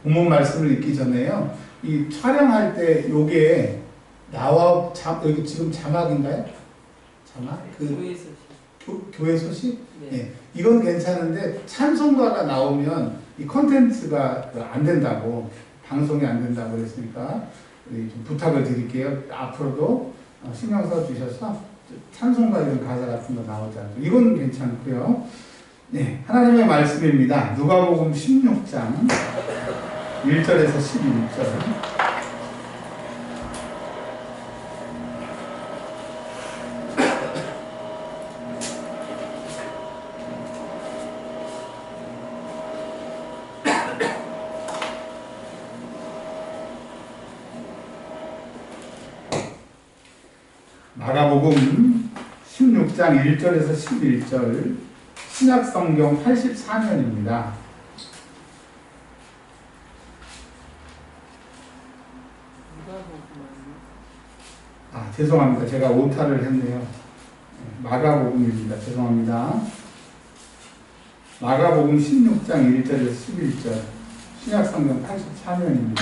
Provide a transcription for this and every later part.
본문 말씀을 읽기 전에요. 이 촬영할 때 요게 여기 지금 자막인가요? 자막? 교회 소식. 교회 소식? 네. 네. 이건 괜찮은데 찬송가가 나오면 이 콘텐츠가 안 된다고, 방송이 안 된다고 그랬으니까 좀 부탁을 드릴게요. 앞으로도 신경 써 주셔서 찬송가 이런 가사 같은 거 나오지 않고, 이건 괜찮고요. 네, 하나님의 말씀입니다. 누가복음 16장 1절에서 11절. 마가복음 16장 1절에서 11절, 신약성경 84년입니다. 죄송합니다. 제가 오타를 했네요. 마가복음입니다. 죄송합니다. 마가복음 16장 1절에서 11절, 신약성경 84년입니다.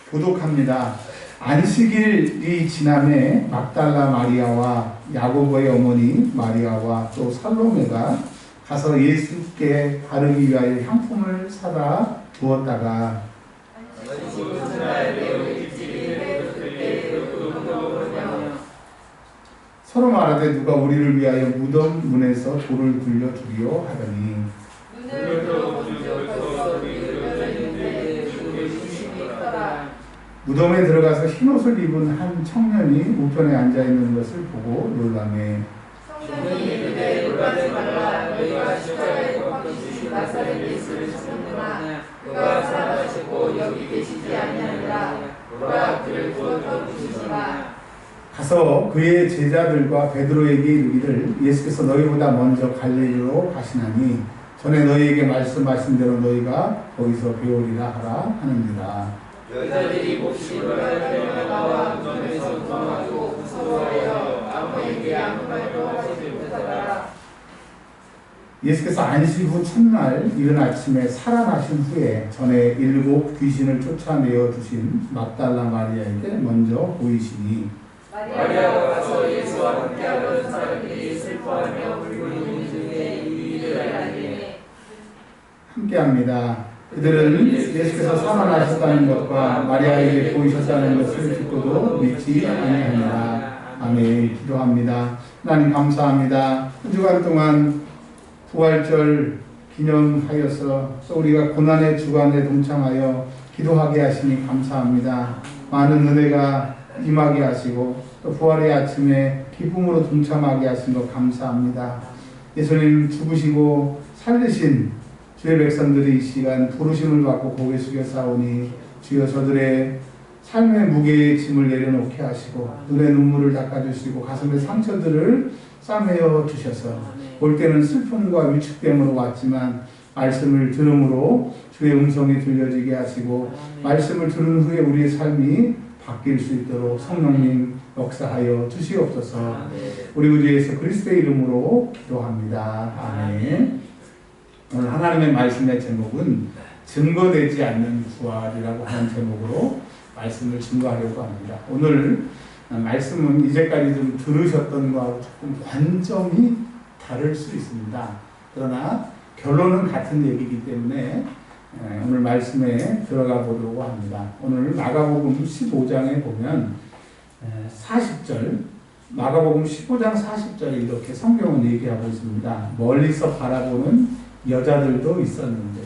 교독합니다. 안식일이 지남에 막달라 마리아와 야고보의 어머니 마리아와 또 살로메가 가서 예수께 바르기 위하여 향품을 사다 두었다가 서로 말하되 누가 우리를 위하여 무덤 문에서 돌을 굴려주리요 하더니 무덤에 들어가서 흰옷을 입은 한 청년이 우편에 앉아있는 것을 보고 놀라매 성령이 이르되 놀라지 말라. 너희가 십자가에 못 박히신 나사렛 예수를 찾는구나. 그가 살아가시고 여기 계시지 아니하니라. 보라, 그를 부어서 부르시니라. 가서 그의 제자들과 베드로에게 이르기를 예수께서 너희보다 먼저 갈릴리로 가시나니 전에 너희에게 말씀하신 대로 너희가 거기서 배우리라 하라 하느니라. 여자들이 몹시 놀라며 나와 무덤에서 도망하고 무서워하여 아무에게 아무 말도 하지 못하더라. 예수께서 안식 후 첫날 이른 아침에 살아나신 후에 전에 7 귀신을 쫓아내어 주신 막달라 마리아에게 먼저 보이시니 마리아가 가서 예수와 함께하던 사람들이 슬퍼하며 울고 있는 중에 이 일을 알리매 함께합니다. 그들은 예수께서 살아나셨다는 것과 마리아에게 보이셨다는 것을 듣고도 믿지 아니하니라. 아멘. 기도합니다. 하나님 감사합니다. 한 주간 동안 부활절 기념하여서 또 우리가 고난의 주간에 동참하여 기도하게 하시니 감사합니다. 많은 은혜가 임하게 하시고 또 부활의 아침에 기쁨으로 동참하게 하신 것 감사합니다. 예수님 죽으시고 살리신 주의 백성들이 이 시간 부르심을 받고 고개 숙여 싸우니 주여 저들의 삶의 무게의 짐을 내려놓게 하시고 눈에 눈물을 닦아주시고 가슴의 상처들을 싸매어 주셔서 올 때는 슬픔과 위축됨으로 왔지만 말씀을 들음으로 주의 음성이 들려지게 하시고 말씀을 들은 후에 우리의 삶이 바뀔 수 있도록 성령님 역사하여 주시옵소서. 우리 구주 예수 그리스도의 이름으로 기도합니다. 아멘. 오늘 하나님의 말씀의 제목은 증거되지 않는 부활이라고 하는 제목으로 말씀을 증거하려고 합니다. 오늘 말씀은 이제까지 좀 들으셨던 것하고 조금 관점이 다를 수 있습니다. 그러나 결론은 같은 얘기이기 때문에 오늘 말씀에 들어가 보려고 합니다. 오늘 마가복음 15장에 보면 40절, 마가복음 15장 40절에 이렇게 성경은 얘기하고 있습니다. 멀리서 바라보는 여자들도 있었는데,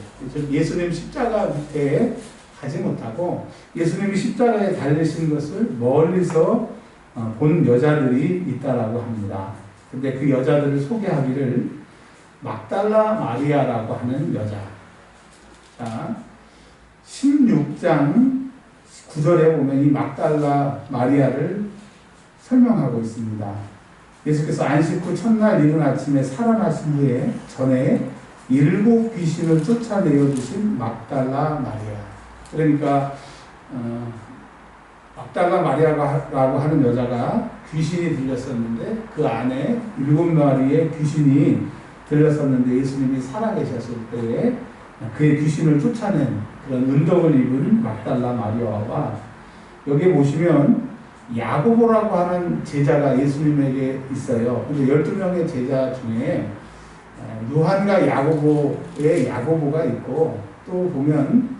예수님 십자가 밑에 가지 못하고 예수님이 십자가에 달리신 것을 멀리서 본 여자들이 있다라고 합니다. 근데 그 여자들을 소개하기를 막달라 마리아라고 하는 여자. 자, 16장 9절에 보면 이 막달라 마리아를 설명하고 있습니다. 예수께서 안식 후 첫날 이른 아침에 살아나신 후에 전에 7 귀신을 쫓아내어 주신 막달라 마리아. 그러니까 막달라 마리아라고 하는 여자가 귀신이 들렸었는데 그 안에 7마리의 귀신이 들렸었는데 예수님이 살아계셨을 때에 그의 귀신을 쫓아낸 그런 은덕을 입은 막달라 마리아와 여기 보시면 야고보라고 하는 제자가 예수님에게 있어요. 근데 12명의 제자 중에 요한과 야고보의 야고보가 있고 또 보면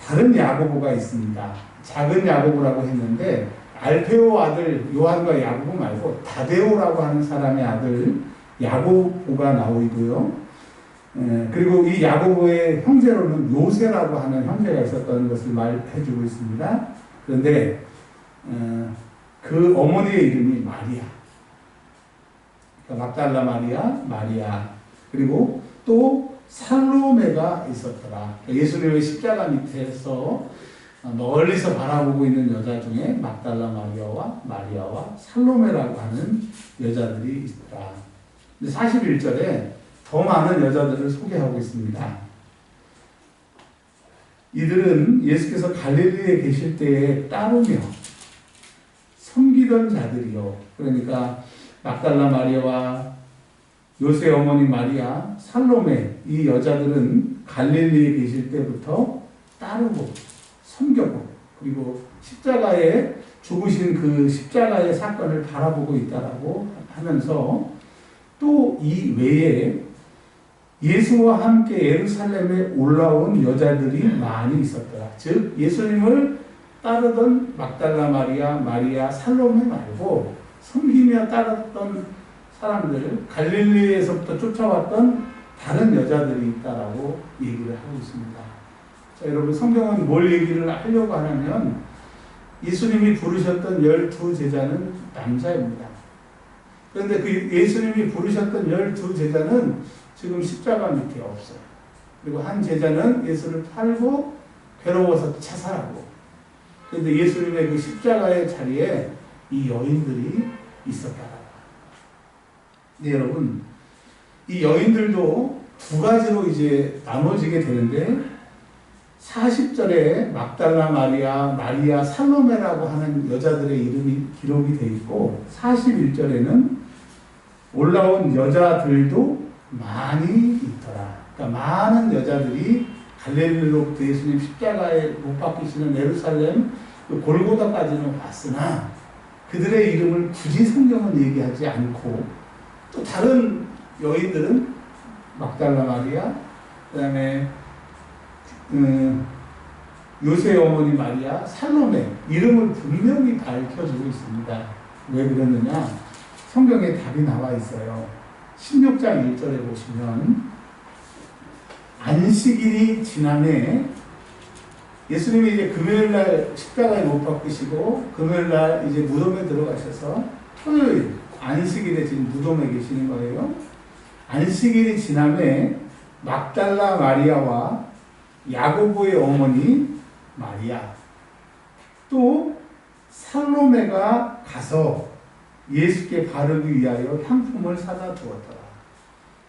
다른 야고보가 있습니다. 작은 야고보라고 했는데 알페오 아들 요한과 야고보 말고 다데오라고 하는 사람의 아들 야고보가 나오고요. 그리고 이 야고보의 형제로는 요세라고 하는 형제가 있었던 것을 말해주고 있습니다. 그런데 그 어머니의 이름이 마리아. 그러니까 막달라 마리아. 그리고 또 살로메가 있었더라. 예수님의 십자가 밑에서 멀리서 바라보고 있는 여자 중에 막달라 마리아와 살로메라고 하는 여자들이 있더라. 41절에 더 많은 여자들을 소개하고 있습니다. 이들은 예수께서 갈릴리에 계실 때에 따르며 섬기던 자들이요. 그러니까 막달라 마리아와 요새 어머니 마리아, 살로메 이 여자들은 갈릴리에 계실 때부터 따르고 섬겼고 그리고 십자가에 죽으신 그 십자가의 사건을 바라보고 있다라고 하면서 또 이 외에 예수와 함께 예루살렘에 올라온 여자들이 많이 있었더라. 즉 예수님을 따르던 막달라 마리아, 살로메 말고 섬기며 따랐던 사람들, 갈릴리에서부터 쫓아왔던 다른 여자들이 있다라고 얘기를 하고 있습니다. 자, 여러분 성경은 뭘 얘기를 하려고 하냐면 예수님이 부르셨던 12제자는 남자입니다. 그런데 그 예수님이 부르셨던 12제자는 지금 십자가 밑에 없어요. 그리고 한 제자는 예수를 팔고 괴로워서 자살하고 그런데 예수님의 그 십자가의 자리에 이 여인들이 있었다. 네, 여러분 이 여인들도 두 가지로 이제 나눠지게 되는데 40절에 막달라 마리아, 살로메라고 하는 여자들의 이름이 기록이 되어 있고 41절에는 올라온 여자들도 많이 있더라. 그러니까 많은 여자들이 갈릴리로부터 예수님 십자가에 못 박히시는 예루살렘 그 골고다까지는 왔으나 그들의 이름을 굳이 성경은 얘기하지 않고 또 다른 여인들은 막달라 마리아, 그 다음에 요새 어머니 마리아, 살로메 이름을 분명히 밝혀주고 있습니다. 왜 그러느냐? 성경에 답이 나와 있어요. 16장 1절에 보시면 안식일이 지남에 예수님이 이제 금요일날 십자가에 못 박히시고 금요일날 이제 무덤에 들어가셔서 토요일 안식일에 지금 무덤에 계시는 거예요. 안식일이 지남에 막달라 마리아와 야고보의 어머니 마리아 또 살로메가 가서 예수께 바르기 위하여 향품을 사다 두었더라.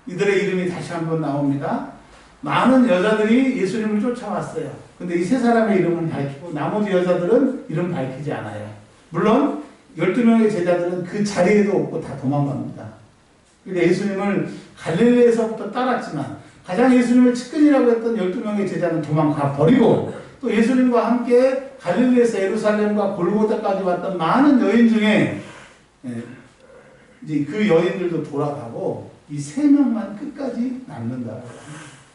이들의 이름이 다시 한번 나옵니다. 많은 여자들이 예수님을 쫓아왔어요. 근데 이 세 사람의 이름은 밝히고 나머지 여자들은 이름 밝히지 않아요. 물론 12명의 제자들은 그 자리에도 없고 다 도망갑니다. 그러니까 예수님을 갈릴리에서부터 따랐지만 가장 예수님을 측근이라고 했던 12명의 제자는 도망가 버리고 또 예수님과 함께 갈릴리에서 예루살렘과 골고다까지 왔던 많은 여인 중에 이제 그 여인들도 돌아가고 이 세 명만 끝까지 남는다.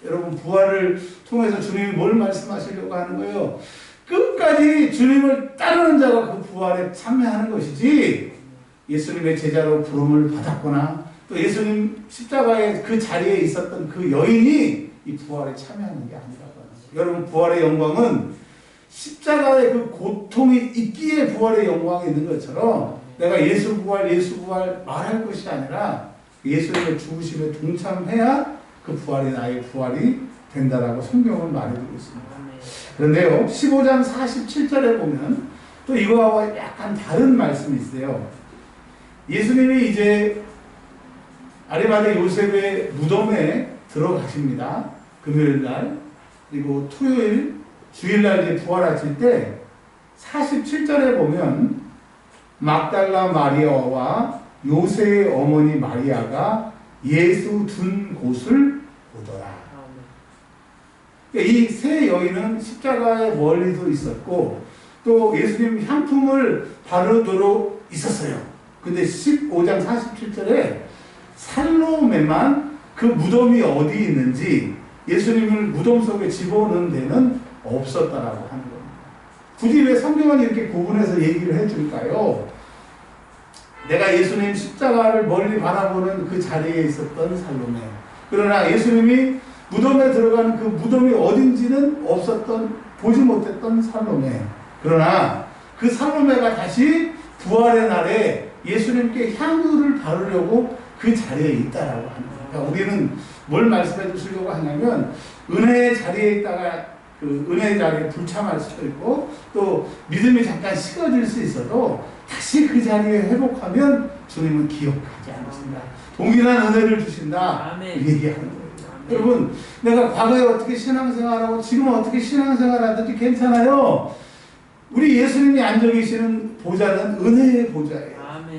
여러분 부활을 통해서 주님이 뭘 말씀하시려고 하는 거예요? 끝까지 주님을 따르는 자가 그 부활에 참여하는 것이지 예수님의 제자로 부름을 받았거나 또 예수님 십자가의 그 자리에 있었던 그 여인이 이 부활에 참여하는 게 아니라고 하는 거예요. 여러분 부활의 영광은 십자가의 그 고통이 있기에 부활의 영광이 있는 것처럼 내가 예수 부활 말할 것이 아니라 예수님의 죽으심에 동참해야 그 부활이 나의 부활이 된다라고 성경은 말해주고 있습니다. 그런데요 15장 47절에 보면 또 이거와 약간 다른 말씀이 있어요. 예수님이 이제 아리마대 요셉의 무덤에 들어가십니다. 금요일날 그리고 토요일 주일날 이제 부활하실 때 47절에 보면 막달라 마리아와 요새의 어머니 마리아가 예수 둔 곳을 보더라. 이 세 여인은 십자가의 멀리도 있었고 또 예수님 향품을 바르도록 있었어요. 근데 15장 47절에 살로메만 그 무덤이 어디 있는지 예수님을 무덤 속에 집어넣는 데는 없었다라고 하는 겁니다. 굳이 왜 성경은 이렇게 구분해서 얘기를 해줄까요? 내가 예수님 십자가를 멀리 바라보는 그 자리에 있었던 살로메. 그러나 예수님이 무덤에 들어가는 그 무덤이 어딘지는 없었던, 보지 못했던 살로메. 그러나 그 살로메가 다시 부활의 날에 예수님께 향유를 바르려고 그 자리에 있다라고 하는 거예요. 그러니까 우리는 뭘 말씀해 주시려고 하냐면 은혜의 자리에 있다가 그 은혜의 자리에 불참할 수도 있고 또 믿음이 잠깐 식어질 수 있어도 다시 그 자리에 회복하면 주님은 기억하지 않습니다. 동일한 은혜를 주신다. 얘기하는 거예요. 여러분, 내가 과거에 어떻게 신앙생활하고 지금 어떻게 신앙생활하든지 괜찮아요. 우리 예수님이 앉아 계시는 보좌는 은혜의 보좌예요.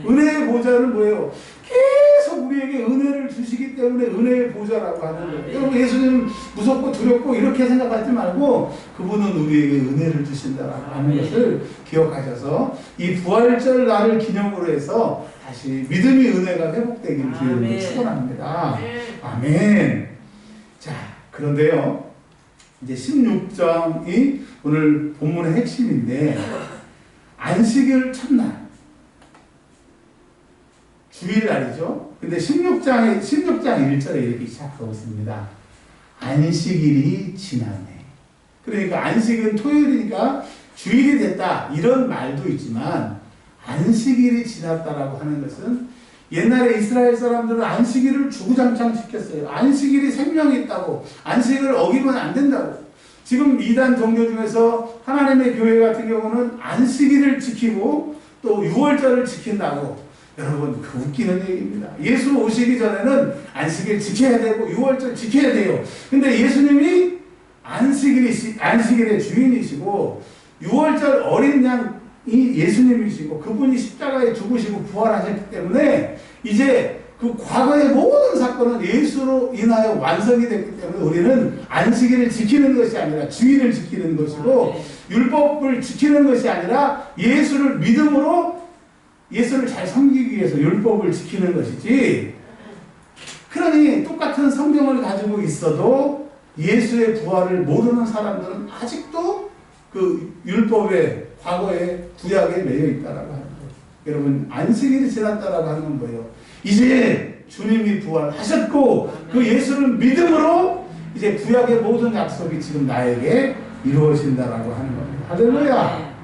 은혜의 보좌는 뭐예요? 계속 우리에게 은혜를 주시기 때문에 은혜의 보좌라고 하는 거예요. 여러분, 예수님 무섭고 두렵고 이렇게 생각하지 말고 그분은 우리에게 은혜를 주신다라고 하는 것을 기억하셔서 이 부활절 날을 기념으로 해서 다시 믿음의 은혜가 회복되기를 주님으로 축원합니다. 아멘. 자, 그런데요, 이제 16장이 오늘 본문의 핵심인데 안식일 첫날 주일날이죠. 근데 16장 1절에 이렇게 시작하고 있습니다. 안식일이 지나네. 그러니까 안식은 토요일이니까 주일이 됐다 이런 말도 있지만 안식일이 지났다라고 하는 것은 옛날에 이스라엘 사람들은 안식일을 주구장창 지켰어요. 안식일이 생명이 있다고, 안식일을 어기면 안 된다고. 지금 이단 종교 중에서 하나님의 교회 같은 경우는 안식일을 지키고 또 6월절을 지킨다고. 여러분, 그 웃기는 얘기입니다. 예수 오시기 전에는 안식일 지켜야 되고 6월절 지켜야 돼요. 근데 예수님이 안식일의 주인이시고 6월절 어린 양이 예수님이시고 그분이 십자가에 죽으시고 부활하셨기 때문에 이제 그 과거의 모든 사건은 예수로 인하여 완성이 됐기 때문에 우리는 안식일을 지키는 것이 아니라 주일을 지키는 것이고 율법을 지키는 것이 아니라 예수를 믿음으로 예수를 잘 섬기기 위해서 율법을 지키는 것이지. 그러니 똑같은 성경을 가지고 있어도 예수의 부활을 모르는 사람들은 아직도 그 율법의 과거의 구약에 매여 있다라고 하는 거예요. 여러분, 안식일이 지났다라고 하는 건 뭐예요? 이제 주님이 부활하셨고 그 예수를 믿음으로 이제 구약의 모든 약속이 지금 나에게 이루어진다라고 하는 겁니다. 할렐루야.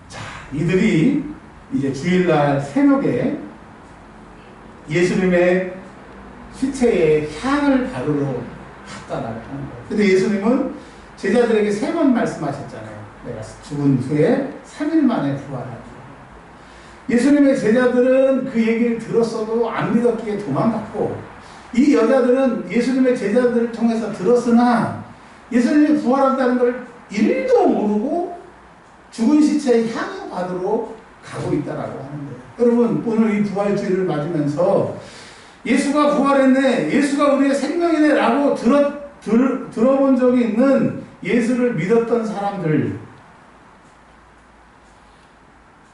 자, 이들이 이제 주일날 새벽에 예수님의 시체에 향을 바르러 갔다라고 하는 거예요. 근데 예수님은 제자들에게 3번 말씀하셨잖아요. 내가 죽은 후에 3일 만에 부활하리라. 예수님의 제자들은 그 얘기를 들었어도 안 믿었기에 도망갔고 이 여자들은 예수님의 제자들을 통해서 들었으나 예수님이 부활한다는 걸 1도 모르고 죽은 시체의 향을 받으러 가고 있다라고 하는 거예요. 여러분, 오늘 이 부활주의를 맞으면서 예수가 부활했네, 예수가 우리의 생명이네 라고 들어본 적이 있는 예수를 믿었던 사람들,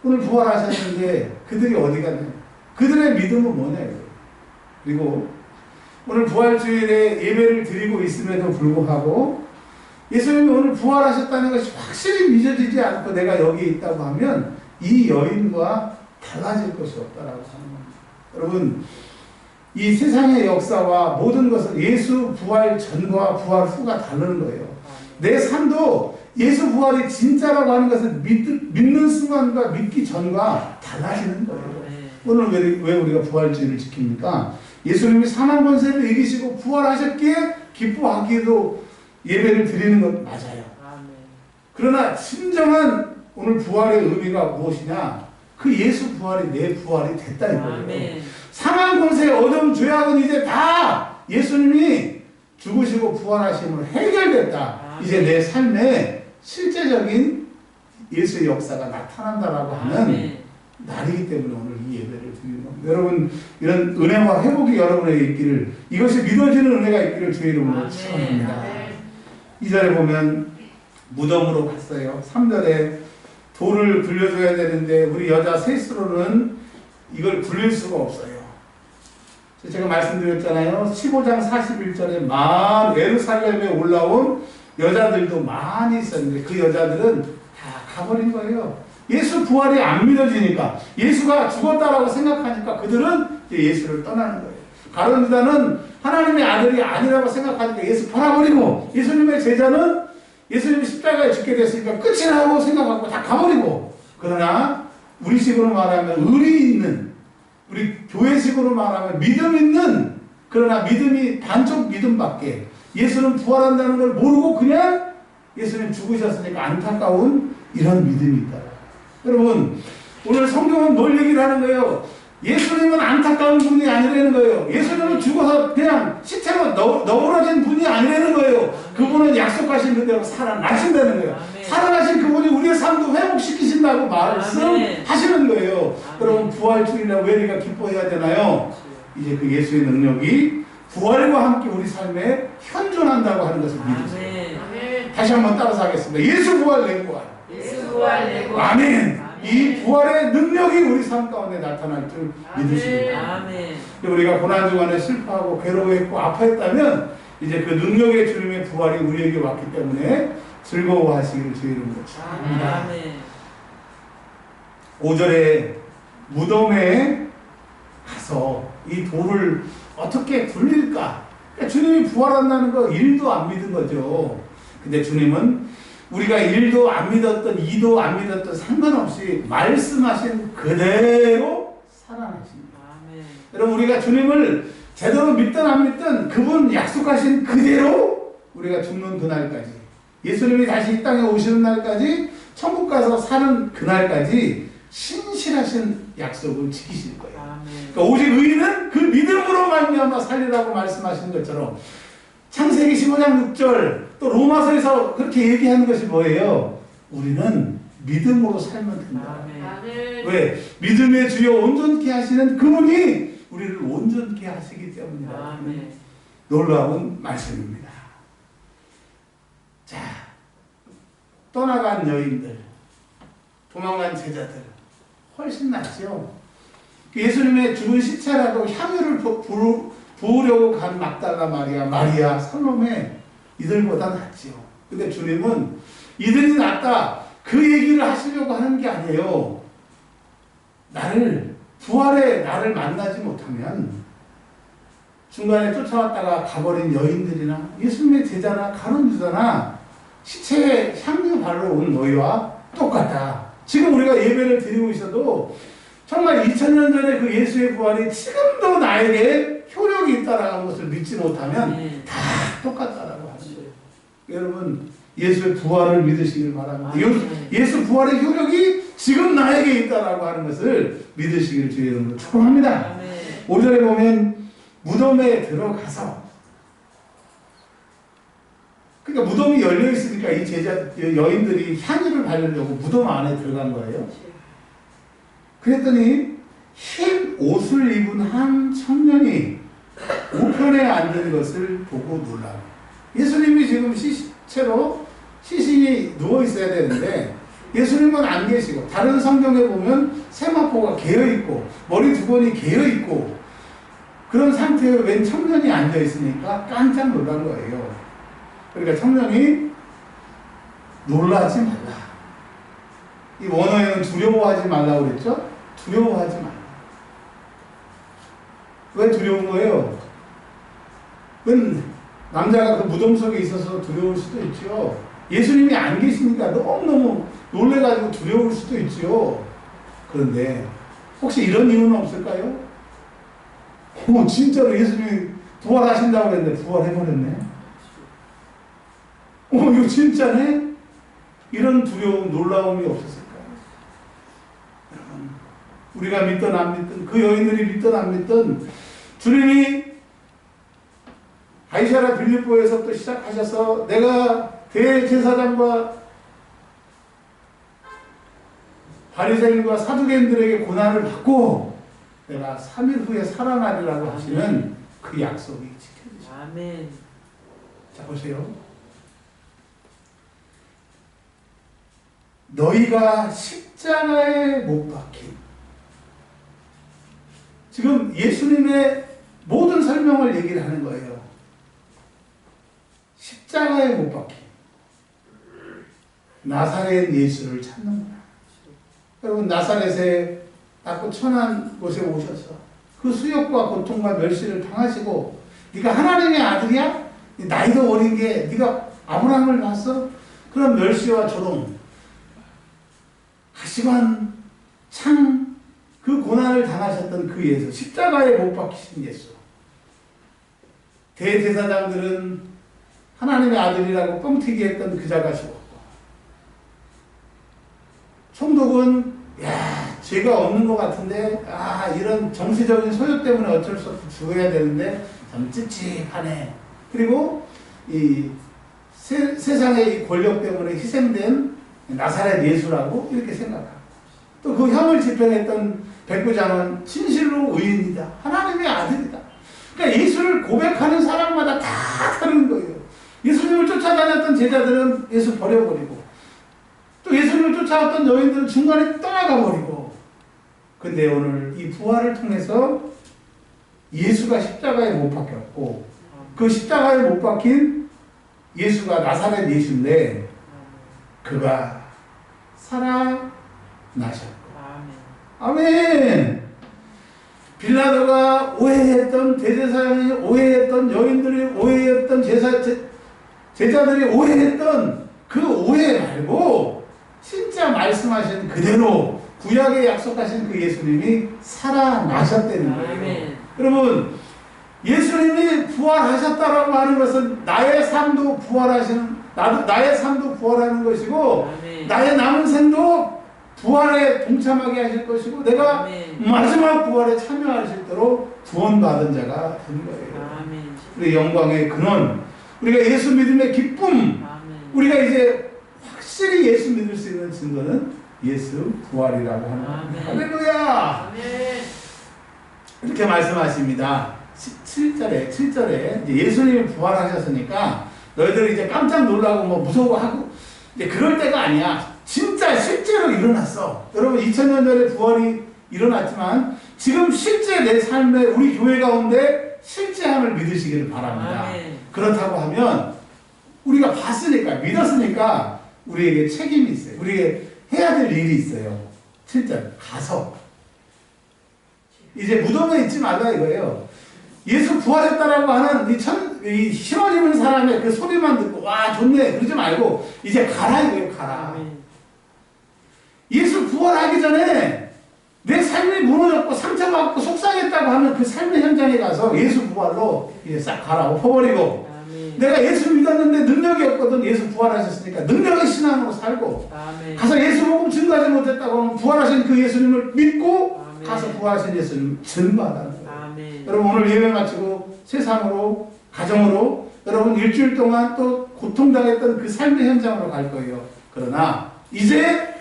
오늘 부활하셨는데 그들이 어디 갔냐? 그들의 믿음은 뭐냐? 그리고 오늘 부활주일에 예배를 드리고 있음에도 불구하고 예수님이 오늘 부활하셨다는 것이 확실히 믿어지지 않고 내가 여기 있다고 하면 이 여인과 달라질 것이 없다라고 하는 겁니다. 여러분, 이 세상의 역사와 모든 것은 예수 부활 전과 부활 후가 다르는 거예요. 내 삶도 예수 부활이 진짜라고 하는 것을 믿는 순간과 믿기 전과 달라지는 거예요. 오늘 왜 우리가 부활주의를 지킵니까? 예수님이 사망 권세를 이기시고 부활하셨기에 기뻐하기도 예배를 드리는 것 맞아요. 그러나 진정한 오늘 부활의 의미가 무엇이냐? 그 예수 부활이 내 부활이 됐다 이거예요. 사망 권세, 어둠, 죄악은 이제 다 예수님이 죽으시고 부활하심으로 해결됐다. 이제 내 삶에 실제적인 예수의 역사가 나타난다라고 하는 날이기 때문에 오늘 이 예배를 드리는 겁니다. 여러분, 이런 은혜와 회복이 여러분에게 있기를, 이것이 믿어지는 은혜가 있기를 주의 이름으로 축원합니다. 2절에 보면 무덤으로 갔어요. 3절에 돌을 굴려줘야 되는데 우리 여자 셋으로는 이걸 굴릴 수가 없어요. 제가 말씀드렸잖아요. 15장 41절에 예루살렘에 올라온 여자들도 많이 있었는데 그 여자들은 다 가버린 거예요. 예수 부활이 안 믿어지니까, 예수가 죽었다라고 생각하니까 그들은 이제 예수를 떠나는 거예요. 가룟 유다는 하나님의 아들이 아니라고 생각하니까 예수 팔아버리고, 예수님의 제자는 예수님이 십자가에 죽게 됐으니까 끝이라고 생각하고 다 가버리고, 그러나 우리식으로 말하면 의리 있는, 우리 교회식으로 말하면 믿음 있는, 그러나 믿음이 반쪽 믿음밖에, 예수는 부활한다는 걸 모르고 그냥 예수님 죽으셨으니까 안타까운 이런 믿음이 있다. 여러분, 오늘 성경은 뭘 얘기를 하는 거예요? 예수님은 안타까운 분이 아니라는 거예요. 예수님은 죽어서 그냥 시체로 너그러진 분이 아니라는 거예요. 그분은 약속하신 그대로 살아나신다는 거예요. 살아나신 그분이 우리의 삶도 회복시키신다고 말씀하시는 거예요. 여러분, 부활주일이나 왜 우리가 기뻐해야 되나요? 이제 그 예수의 능력이 부활과 함께 우리 삶에 현존한다고 하는 것을 믿으세요. 다시 한번 따라서 하겠습니다. 예수 부활 내 부활. 예수 부활 내 부활. 아멘. 이 부활의 능력이 우리 삶 가운데 나타날 줄 믿으십니다. 우리가 고난주간에 슬퍼하고 괴로워했고 아파했다면 이제 그 능력의 주님의 부활이 우리에게 왔기 때문에 즐거워하시기를 주의 이름으로 축원합니다. 5절에 무덤에 가서 이 돌을 어떻게 굴릴까? 그러니까 주님이 부활한다는 거 1도 안 믿은 거죠. 근데 주님은 우리가 1도 안 믿었던 2도 안 믿었던 상관없이 말씀하신 그대로 살아나십니다. 여러분, 우리가 주님을 제대로 믿든 안 믿든 그분 약속하신 그대로 우리가 죽는 그날까지, 예수님이 다시 이 땅에 오시는 날까지, 천국 가서 사는 그날까지 신실하신 약속을 지키실 거예요. 그러니까 오직 의인은 그 믿음으로 말미암아 살리라고 말씀하신 것처럼 창세기 15장 6절 또 로마서에서 그렇게 얘기하는 것이 뭐예요? 우리는 믿음으로 살면 된다. 왜? 믿음의 주여 온전케 하시는 그분이 우리를 온전케 하시기 때문이다. 놀라운 말씀입니다. 자, 떠나간 여인들, 도망간 제자들 훨씬 낫죠. 예수님의 죽은 시체라도 향유를 부으려고 간 막달라 마리아, 살로메, 이들보다 낫지요. 근데 주님은 이들이 낫다 그 얘기를 하시려고 하는 게 아니에요. 부활에 나를 만나지 못하면 중간에 쫓아왔다가 가버린 여인들이나 예수님의 제자나 가룟 유다나 시체에 향유 바르러 온 너희와 똑같다. 지금 우리가 예배를 드리고 있어도 정말 2000년 전에 그 예수의 부활이 지금도 나에게 효력이 있다라는 것을 믿지 못하면 다 똑같다라고 하는 거예요. 여러분, 예수의 부활을 믿으시길 바랍니다. 예수 부활의 효력이 지금 나에게 있다라고 하는 것을 믿으시길 주의 이름으로 축원합니다. 5절에 보면 무덤에 들어가서, 그러니까 무덤이 열려 있으니까 이 여인들이 향유를 바르려고 무덤 안에 들어간 거예요. 그랬더니 흰 옷을 입은 한 청년이 우편에 앉은 것을 보고 놀라요. 예수님이 지금 시체로 시신이 누워 있어야 되는데 예수님은 안 계시고, 다른 성경에 보면 세마포가 개어 있고 머리 두 번이 개어 있고 그런 상태에 웬 청년이 앉아 있으니까 깜짝 놀란 거예요. 그러니까 청년이 놀라지 말라. 이 원어에는 두려워하지 말라고 그랬죠? 두려워하지 말라. 왜 두려운 거예요? 남자가 그 무덤 속에 있어서 두려울 수도 있죠. 예수님이 안 계시니까 너무너무 놀래가지고 두려울 수도 있죠. 그런데 혹시 이런 이유는 없을까요? 진짜로 예수님이 부활하신다고 했는데 부활해버렸네. 이거 진짜네? 이런 두려움, 놀라움이 없었을까요? 여러분, 우리가 믿든 안 믿든, 그 여인들이 믿든 안 믿든 주님이 가이사랴 빌립보에서부터 시작하셔서 내가 대제사장과 바리새인과 사두개인들에게 고난을 받고 내가 3일 후에 살아나리라고 하시는 그 약속이 지켜지죠. 아멘. 자, 보세요. 너희가 십자가에 못 박힌. 지금 예수님의 모든 설명을 얘기를 하는 거예요. 십자가에 못 박힌 나사렛 예수를 찾는구나. 여러분, 나사렛에 낮고 천한 곳에 오셔서 그 수욕과 고통과 멸시를 당하시고, 네가 하나님의 아들이야? 나이도 어린 게 네가 아브라함을 낳았어? 그런 멸시와 조롱, 하시관 창 그 고난을 당하셨던 그 예수, 십자가에 못 박히신 예수. 대제사장들은 하나님의 아들이라고 뻥튀기 했던 그 자가 죽었고, 총독은 야, 죄가 없는 것 같은데 이런 정치적인 소요 때문에 어쩔 수 없이 죽어야 되는데 참 찝찝하네. 그리고 이 세상의 이 권력 때문에 희생된 나사렛 예수라고 이렇게 생각하고, 또 그 혐을 집행했던 백부장은 진실로 의인이다, 하나님의 아들이다. 그러니까 예수를 고백하는 사람마다 다 다른 거예요. 예수님을 쫓아다녔던 제자들은 예수 버려버리고, 또 예수님을 쫓아왔던 여인들은 중간에 떠나가 버리고, 근데 오늘 이 부활을 통해서 예수가 십자가에 못 박혔고, 그 십자가에 못 박힌 예수가 나사렛 예수인데 그가 살아나셨고. 아멘. 빌라도가 오해했던, 대제사장이 오해했던, 여인들이 오해했던, 제자들이 오해했던 그 오해 말고 진짜 말씀하신 그대로 구약에 약속하신 그 예수님이 살아나셨다는 거예요. 아멘. 여러분, 예수님이 부활하셨다라고 하는 것은 나의 삶도 부활하시는, 나의 삶도 부활하는 것이고, 아멘. 나의 남은 생도 부활에 동참하게 하실 것이고, 내가 아멘. 마지막 부활에 참여할 수 있도록 구원받은 자가 된 거예요. 아멘. 우리 영광의 근원, 우리가 예수 믿음의 기쁨, 아멘. 우리가 이제 확실히 예수 믿을 수 있는 증거는 예수 부활이라고 하는 겁니다. 할렐루야! 이렇게 말씀하십니다. 7절에 이제 예수님이 부활하셨으니까 너희들이 이제 깜짝 놀라고 뭐 무서워하고 이제 그럴 때가 아니야. 진짜 실제로 일어났어. 여러분, 2000년 전에 부활이 일어났지만 지금 실제 내 삶에 우리 교회 가운데 실제함을 믿으시기를 바랍니다. 아멘. 그렇다고 하면 우리가 봤으니까, 믿었으니까 우리에게 책임이 있어요. 우리에게 해야 될 일이 있어요. 7절 가서 이제 무덤에 있지 말라 이거예요. 예수 부활했다라고 하는 이 신원 입은 사람의 그 소리만 듣고 와 좋네 그러지 말고 이제 가라 이거예요. 가라. 아멘. 예수 부활하기 전에 내 삶이 무너졌고 상처받고 속상했다고 하면 그 삶의 현장에 가서 예수 부활로 이제 싹 가라 엎어버리고, 아멘. 내가 예수 믿었는데 능력이 없거든. 예수 부활하셨으니까 능력의 신앙으로 살고, 아멘. 가서 예수 복음 증거하지 못했다고 하면 부활하신 그 예수님을 믿고, 아멘. 가서 부활하신 예수님을 증거하라는 거예요. 아멘. 여러분, 오늘 예배 마치고 세상으로, 가정으로 여러분 일주일 동안 또 고통당했던 그 삶의 현장으로 갈 거예요. 그러나 이제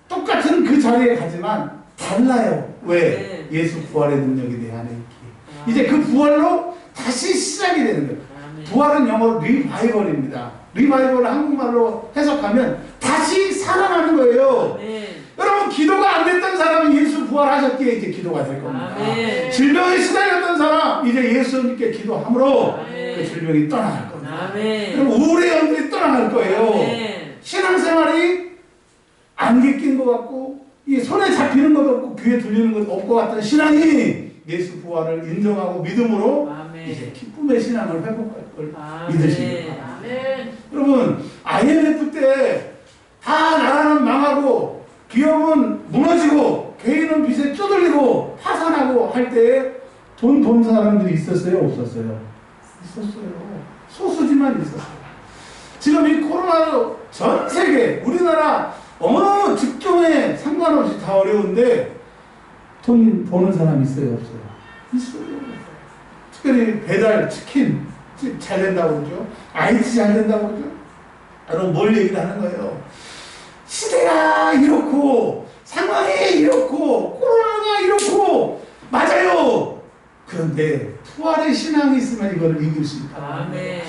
똑같은 그 자리에 가지만 달라요. 왜? 예수 부활의 능력이 내 안에 있기에. 이제 그 부활로 다시 시작이 되는 거예요. 부활은 영어로 리바이벌입니다. 리바이벌을 한국말로 해석하면 다시 살아나는 거예요. 여러분, 기도가 안 됐던 사람은 예수 부활하셨기에 이제 기도가 될 겁니다. 질병에 시달렸던 사람 이제 예수님께 기도함으로 그 질병이 떠나갈 겁니다. 그럼 우울의 영들이 떠나갈 거예요. 신앙생활이 안개 낀 것 같고 이 손에 잡히는 것도 없고 귀에 들리는 것도 없고 같은 신앙이 예수 부활을 인정하고 믿음으로 아멘. 이제 기쁨의 신앙을 회복할 걸 믿으시기 바랍니다. 여러분, IMF 때 다 나라는 망하고 기업은 무너지고 개인은 빚에 쪼들리고 파산하고 할 때에 돈 번 사람들이 있었어요? 없었어요? 있었어요. 소수지만 있었어요. 지금 이 코로나로 전 세계, 우리나라 어느 직종에 상관없이 다 어려운데 돈 버는 사람 있어요? 없어요? 있어요. 특별히 배달, 치킨 잘 된다고 그러죠. IT 잘 된다고 그러죠. 여러분, 뭘 얘기를 하는 거예요? 시대가 이렇고 상황이 이렇고 코로나가 이렇고 맞아요. 그런데 부활의 신앙이 있으면 이걸 이길 수 있다. 아멘.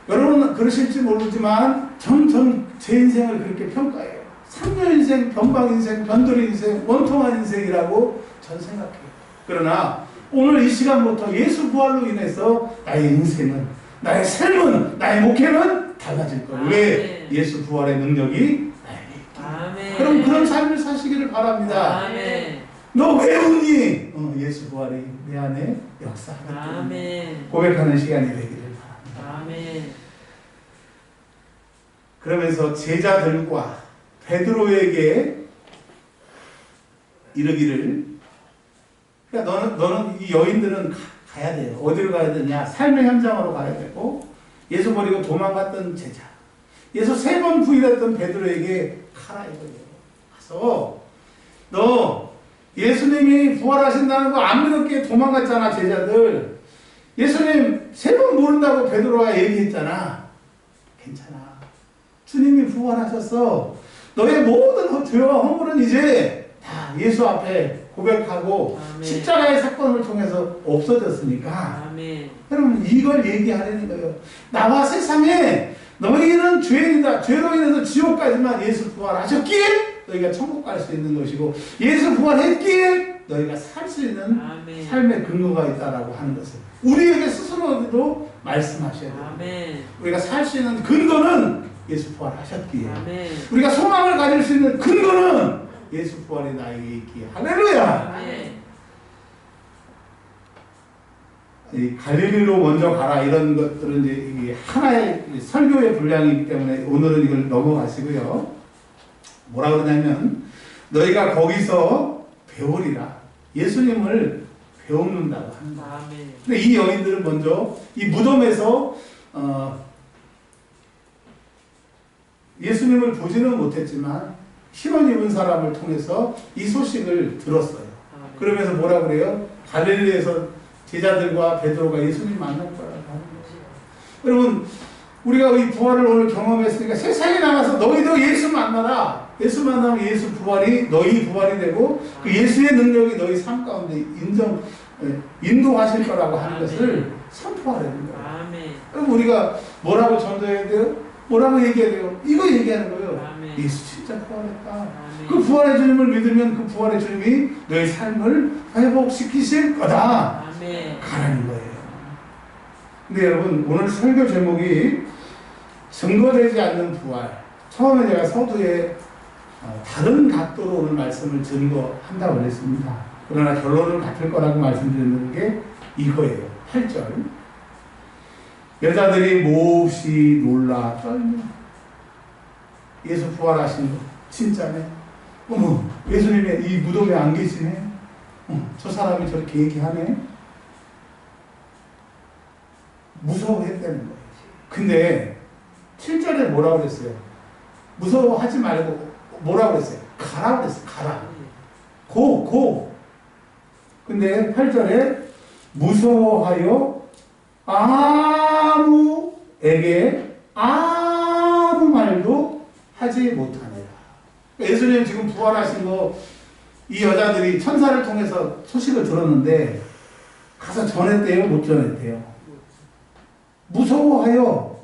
여러분 그러실지 모르지만 전 제 인생을 그렇게 평가해요. 상류 인생, 변방 인생, 변두리 인생, 원통한 인생이라고 전 생각해요. 그러나 오늘 이 시간부터 예수 부활로 인해서 나의 인생은, 나의 삶은, 나의 목회는 달라질 거예요. 왜? 예수 부활의 능력이 나에게 있기. 아멘. 그럼 그런 삶을 사시기를 바랍니다. 아멘. 너 왜 웃니? 예수 부활이 내 안에 역사하기 때문에 아멘. 고백하는 시간이 되기를 바랍니다. 아멘. 그러면서 제자들과 베드로에게 이르기를, 그러니까 너는 이 여인들은 가야 돼요. 어디로 가야 되냐? 삶의 현장으로 가야 되고, 예수 버리고 도망갔던 제자, 예수 3번 부인했던 베드로에게 가라 이거예요. 가서 너 예수님이 부활하신다는 거 안 믿었기에 도망갔잖아. 제자들 예수님 3번 모른다고 베드로가 얘기했잖아. 괜찮아. 주님이 부활하셨어. 너의 모든 죄와 허물은 이제 다 예수 앞에 고백하고 아멘. 십자가의 사건을 통해서 없어졌으니까. 아멘. 여러분 이걸 얘기하려는 거예요. 나와 세상에 너희는 죄인이다. 죄로 인해서 지옥 가지만 예수 부활하셨기에 너희가 천국 갈 수 있는 것이고, 예수 부활했기에 너희가 살 수 있는 아멘. 삶의 근거가 있다라고 하는 것을 우리에게 스스로도 말씀하셔야 돼요. 아멘. 우리가 살 수 있는 근거는 예수 부활하셨기에, 아멘. 우리가 소망을 가질 수 있는 근거는 예수 부활이 나에게 있기에. 할렐루야. 아멘. 이 갈릴리로 먼저 가라 이런 것들은 이제 이게 하나의 설교의 분량이기 때문에 오늘은 이걸 넘어가시고요. 뭐라 그러냐면 너희가 거기서 배우리라. 예수님을 배우는다고 하는 거예요. 아멘. 근데 이 여인들은 먼저 이 무덤에서 예수님을 보지는 못했지만 신원 입은 사람을 통해서 이 소식을 들었어요. 아멘. 그러면서 뭐라 그래요? 갈릴리에서 제자들과 베드로가 예수님 만날 거라고 하는 거죠. 여러분 우리가 이 부활을 오늘 경험했으니까 세상에 나가서 너희도 예수 만나라. 예수 만나면 예수 부활이 너희 부활이 되고 그 예수의 능력이 너희 삶 가운데 인도하실 거라고 하는 것을 선포하려는 거예요. 아멘. 그럼 우리가 뭐라고 전도해야 돼요? 뭐라고 얘기해야 돼요? 이거 얘기하는 거예요. 아멘. 예수 진짜 부활했다. 아멘. 그 부활의 주님을 믿으면 그 부활의 주님이 너희 삶을 회복시키실 거다. 아멘. 가라는 거예요. 근데 여러분 오늘 설교 제목이 증거되지 않는 부활. 처음에 제가 서두에 다른 각도로 오늘 말씀을 증거한다고 그랬습니다. 그러나 결론은 같을 거라고 말씀드리는 게 이거예요. 8절. 여자들이 몹시 놀라 떨며 예수 부활하신 거 진짜네. 어머 예수님이 이 무덤에 안 계시네. 저 사람이 저렇게 얘기하네. 무서워했다는 거예요. 근데 7절에 뭐라고 그랬어요? 무서워하지 말고 뭐라고 그랬어요? 가라고 그랬어요. 가라. 고. 근데 8절에 무서워하여 아무에게 아무 말도 하지 못하니라. 예수님 지금 부활하신 거 이 여자들이 천사를 통해서 소식을 들었는데 가서 전했대요? 못 전했대요? 무서워하여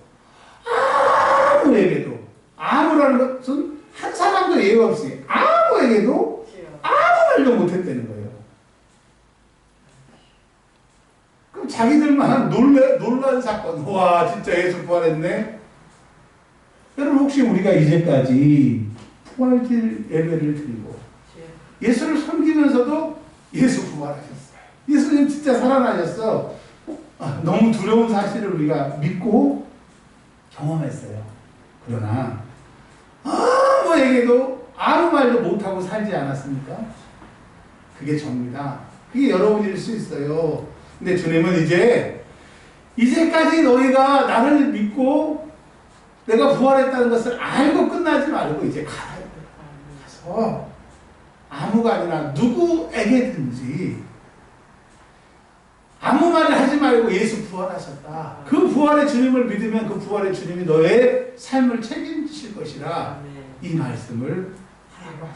아무에게도, 아무라는 것은 한 사람도 예외 없이 아무에게도 아무 말도 못했다는 거예요. 그럼 자기들만 놀란 사건, 와 진짜 예수 부활했네. 여러분 혹시 우리가 이제까지 부활절 예배를 드리고 예수를 섬기면서도 예수 부활하셨어요. 예수님 진짜 살아나셨어. 너무 두려운 사실을 우리가 믿고 경험했어요. 그러나 아무에게도 아무 말도 못하고 살지 않았습니까? 그게 접니다. 그게 여러분일 수 있어요. 근데 주님은 이제까지 너희가 나를 믿고 내가 부활했다는 것을 알고 끝나지 말고 이제 가야 돼요. 가서 아무가 아니라 누구에게든지 아무 말을 하지 말고 예수 부활하셨다. 그 부활의 주님을 믿으면 그 부활의 주님이 너의 삶을 책임지실 것이라 이 말씀을 하라고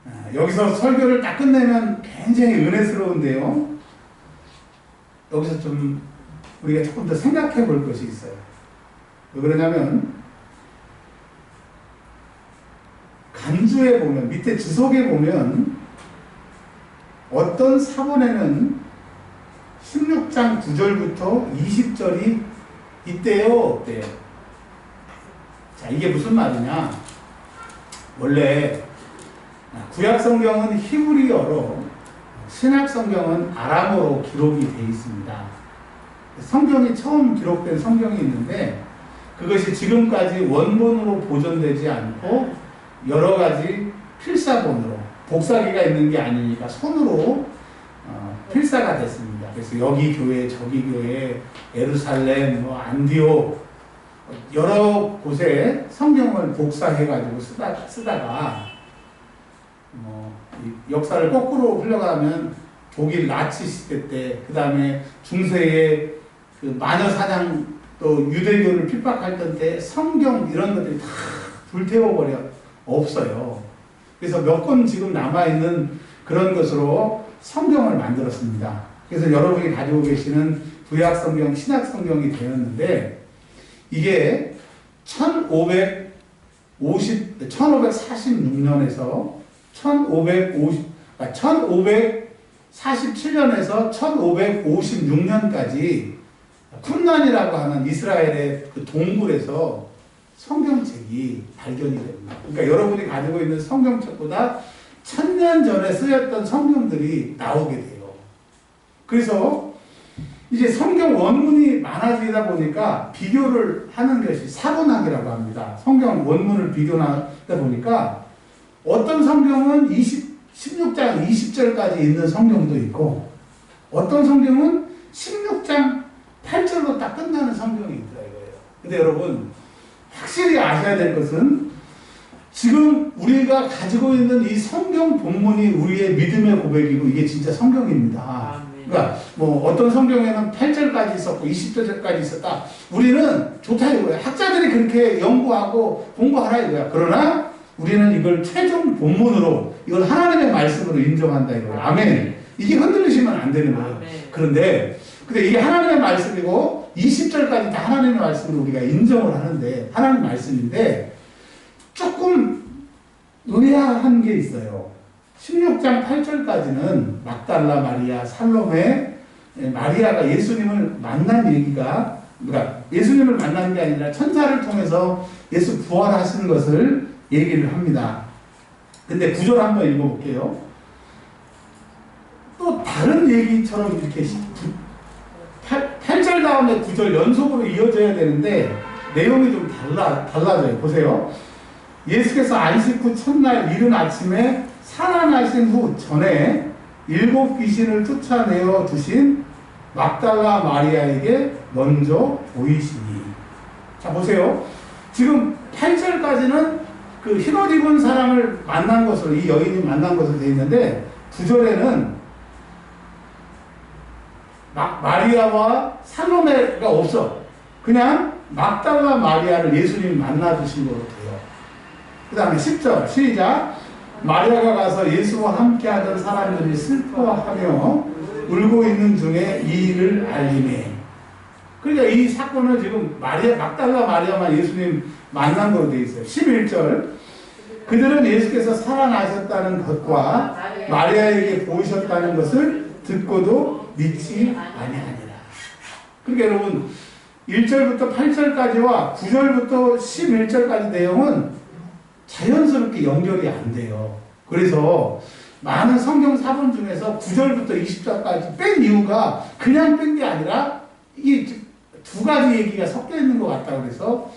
하십니다. 여기서 설교를 딱 끝내면 굉장히 은혜스러운데요. 여기서 좀 우리가 조금 더 생각해 볼 것이 있어요. 왜 그러냐면 부주에 보면, 밑에 주석에 보면 어떤 사본에는 16장 9절부터 20절이 있대요, 없대요? 자, 이게 무슨 말이냐? 원래 구약 성경은 히브리어로, 신약 성경은 아람어로 기록이 되어 있습니다. 성경이 처음 기록된 성경이 있는데 그것이 지금까지 원본으로 보존되지 않고 여러 가지 필사본으로, 복사기가 있는 게 아니니까 손으로 필사가 됐습니다. 그래서 여기 교회, 저기 교회, 예루살렘, 안디옥 여러 곳에 성경을 복사해가지고 쓰다가 역사를 거꾸로 흘러가면 독일 나치 시대 때, 그 다음에 중세의 그 마녀 사냥, 또 유대교를 핍박할 때 성경 이런 것들이 다 불태워버려 없어요. 그래서 몇 권 지금 남아있는 그런 것으로 성경을 만들었습니다. 그래서 여러분이 가지고 계시는 구약 성경, 신약 성경이 되었는데 이게 1546년에서 1547년에서 1556년까지 쿰란이라고 하는 이스라엘의 그 동굴에서 성경책이 발견이 됩니다. 그러니까 여러분이 가지고 있는 성경책보다 1000년 전에 쓰였던 성경들이 나오게 돼요. 그래서 이제 성경 원문이 많아지다 보니까 비교를 하는 것이 사본학이라고 합니다. 성경 원문을 비교하다 보니까 어떤 성경은 16장 20절까지 있는 성경도 있고 어떤 성경은 16장 8절로 딱 끝나는 성경이 있다 이거예요. 근데 여러분 확실히 아셔야 될 것은 지금 우리가 가지고 있는 이 성경 본문이 우리의 믿음의 고백이고 이게 진짜 성경입니다. 그러니까 뭐 어떤 성경에는 8절까지 있었고 20절까지 있었다. 우리는 좋다 이거야. 학자들이 그렇게 연구하고 공부하라 이거야. 그러나 우리는 이걸 최종 본문으로 이걸 하나님의 말씀으로 인정한다 이거야. 아멘. 이게 흔들리시면 안 되는 거예요. 근데 이게 하나님의 말씀이고 20절까지 다 하나님의 말씀으로 우리가 인정을 하는데 하나님 말씀인데 조금 의아한 게 있어요. 16장 8절까지는 막달라 마리아, 살로메, 마리아가 예수님을 만난 얘기가, 그러니까 예수님을 만난 게 아니라 천사를 통해서 예수 부활하신 것을 얘기를 합니다. 근데 9절 한번 읽어볼게요. 또 다른 얘기처럼 이렇게 8절 다음에 9절 연속으로 이어져야 되는데 내용이 좀 달라져요. 보세요. 예수께서 안식 후 첫날 이른 아침에 살아나신 후 전에 7 귀신을 쫓아내어 두신 막달라 마리아에게 먼저 보이시니. 자, 보세요. 지금 8절까지는 그 흰옷 입은 사람을 만난 것으로, 이 여인이 만난 것으로 되어 있는데 9절에는 마리아와 살로메가 없어. 그냥 막달라 마리아를 예수님이 만나 주신 거로 돼요. 그 다음에 10절 시작. 마리아가 가서 예수와 함께 하던 사람들이 슬퍼하며 울고 있는 중에 이 일을 알리네. 그러니까 이 사건은 지금 막달라 마리아만 예수님 만난 거로 되어 있어요. 11절 그들은 예수께서 살아나셨다는 것과 마리아에게 보이셨다는 것을 듣고도 믿지 아니하니라. 그러니까 여러분 1절부터 8절까지와 9절부터 11절까지 내용은 자연스럽게 연결이 안 돼요. 그래서 많은 성경 사본 중에서 9절부터 20절까지 뺀 이유가 그냥 뺀 게 아니라 이게 두 가지 얘기가 섞여 있는 것 같다고 그래서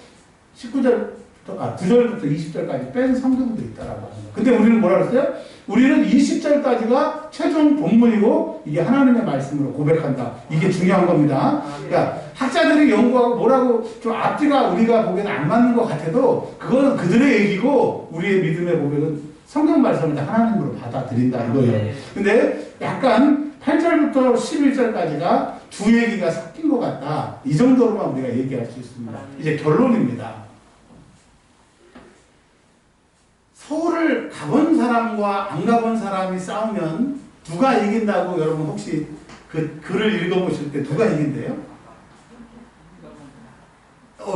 9절부터 20절까지 뺀 성경도 있다라고 합니다. 근데 우리는 뭐라 그랬어요? 우리는 20절까지가 최종 본문이고 이게 하나님의 말씀으로 고백한다. 이게 중요한 겁니다. 그러니까 학자들이 연구하고 뭐라고 좀 앞뒤가 우리가 보기에는 안 맞는 것 같아도 그거는 그들의 얘기고 우리의 믿음의 고백은 성경 말씀을 하나님으로 받아들인다 이거예요. 근데 약간 8절부터 11절까지가 두 얘기가 섞인 것 같다. 이 정도로만 우리가 얘기할 수 있습니다. 이제 결론입니다. 서울을 가본 사람과 안 가본 사람이 싸우면 누가 이긴다고 여러분 혹시 그 글을 읽어보실 때 누가 이긴대요?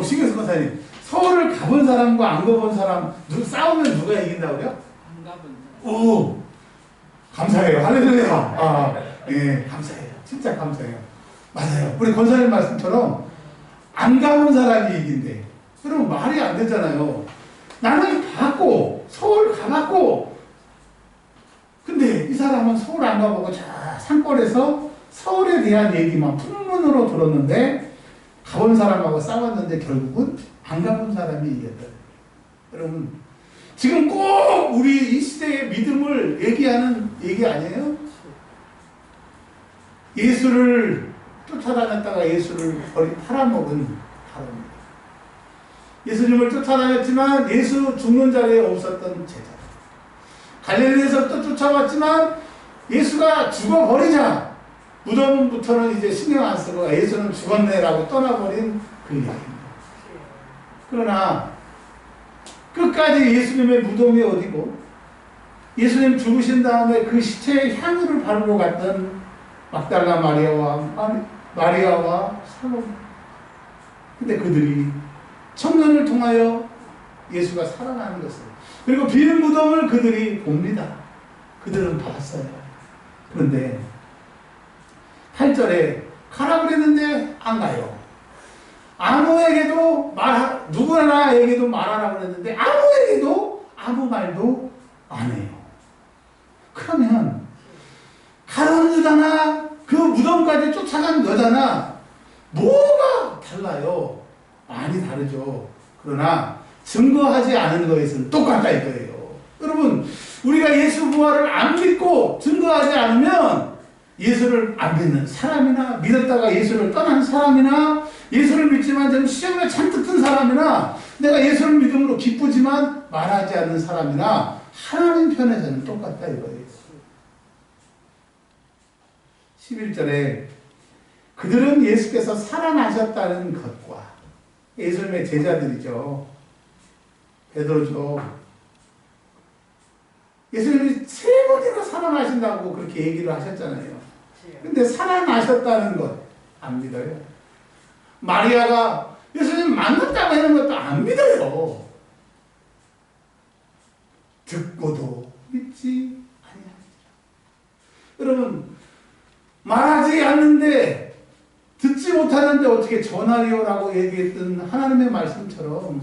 신경수 권사님, 서울을 가본 사람과 안 가본 사람 싸우면 누가 이긴다고요? 오, 감사해요. 할렐루야. 예, 감사해요. 진짜 감사해요. 맞아요. 우리 권사님 말씀처럼 안 가본 사람이 이긴데, 그러면 말이 안 되잖아요. 나는 갔고, 서울 가봤고, 근데 이 사람은 서울 안 가보고 자 산골에서 서울에 대한 얘기만 풍문으로 들었는데, 가본 사람하고 싸웠는데 결국은 안 가본 사람이 이겼다. 여러분, 지금 꼭 우리 이 시대의 믿음을 얘기하는 얘기 아니에요? 예수를 쫓아다녔다가 예수를 팔아먹은 사람입니다. 예수님을 쫓아다녔지만 예수 죽는 자리에 없었던 제자. 갈릴리에서 또 쫓아왔지만 예수가 죽어버리자 무덤부터는 이제 신경 안 쓰고 예수는 죽었네라고 떠나버린 그 이야기입니다. 그러나 끝까지 예수님의 무덤이 어디고 예수님 죽으신 다음에 그 시체의 향유를 바르러 갔던 막달라 마리아와 살로메. 근데 그들이 청년을 통하여 예수가 살아나는 것을, 그리고 빈 무덤을 그들이 봅니다. 그들은 봤어요. 그런데 8절에 가라 그랬는데 안 가요. 누구나에게도 말하라고 그랬는데 아무에게도 아무 말도 안 해요. 그러면 가던 여자나 그 무덤까지 쫓아간 여자나 뭐가 달라요? 많이 다르죠. 그러나 증거하지 않은 것은 똑같다 이거예요. 여러분, 우리가 예수 부활을 안 믿고 증거하지 않으면 예수를 안 믿는 사람이나 믿었다가 예수를 떠난 사람이나 예수를 믿지만 좀 시험에 잔뜩 든 사람이나 내가 예수를 믿음으로 기쁘지만 말하지 않는 사람이나 하나님 편에서는 똑같다 이거예요. 11절에 그들은 예수께서 살아나셨다는 것과, 예수님의 제자들이죠. 베드로죠. 예수님이 3번이나 살아나신다고 그렇게 얘기를 하셨잖아요. 근데 살아나셨다는 것 안 믿어요. 마리아가 예수님 만났다고 하는 것도 안 믿어요. 듣고도 믿지 아니하니라. 여러분, 말하지 않는데 듣지 못하는데 어떻게 전하리오라고 얘기했던 하나님의 말씀처럼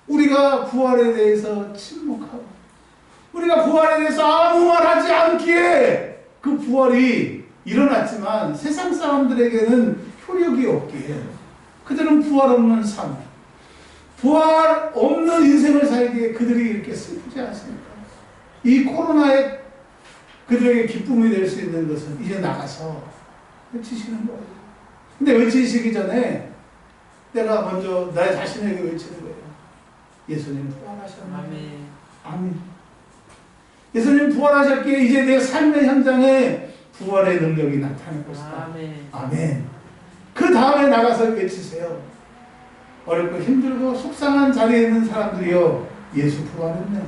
우리가 부활에 대해서 침묵하고 우리가 부활에 대해서 아무 말하지 않기에 그 부활이 일어났지만 세상 사람들에게는 효력이 없기에 그들은 부활 없는 삶, 부활 없는 인생을 살기에 그들이 이렇게 슬프지 않습니까? 이 코로나에 그들에게 기쁨이 될 수 있는 것은 이제 나가서 외치시는 거예요. 근데 외치시기 전에 내가 먼저 나 자신에게 외치는 거예요. 예수님 부활하셨나요? 아멘. 아멘. 예수님 부활하셨기에 이제 내 삶의 현장에 부활의 능력이 나타날 것이다. 아멘. 아멘. 그 다음에 나가서 외치세요. 어렵고 힘들고 속상한 자리에 있는 사람들이요, 예수 부활했네.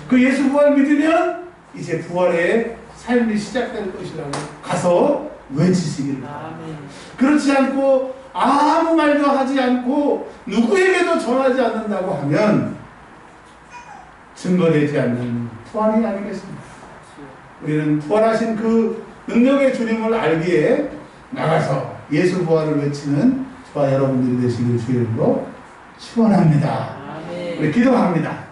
그 예수 부활 믿으면 이제 부활의 삶이 시작될 것이라고 가서 외치시기를 바랍니다. 그렇지 않고 아무 말도 하지 않고 누구에게도 전하지 않는다고 하면 증거되지 않는 부활이 아니겠습니까? 우리는 부활하신 그 능력의 주님을 알기에 나가서 예수 부활을 외치는 저와 여러분들이 되시길 주의 이름으로 축원합니다. 우리 기도합니다.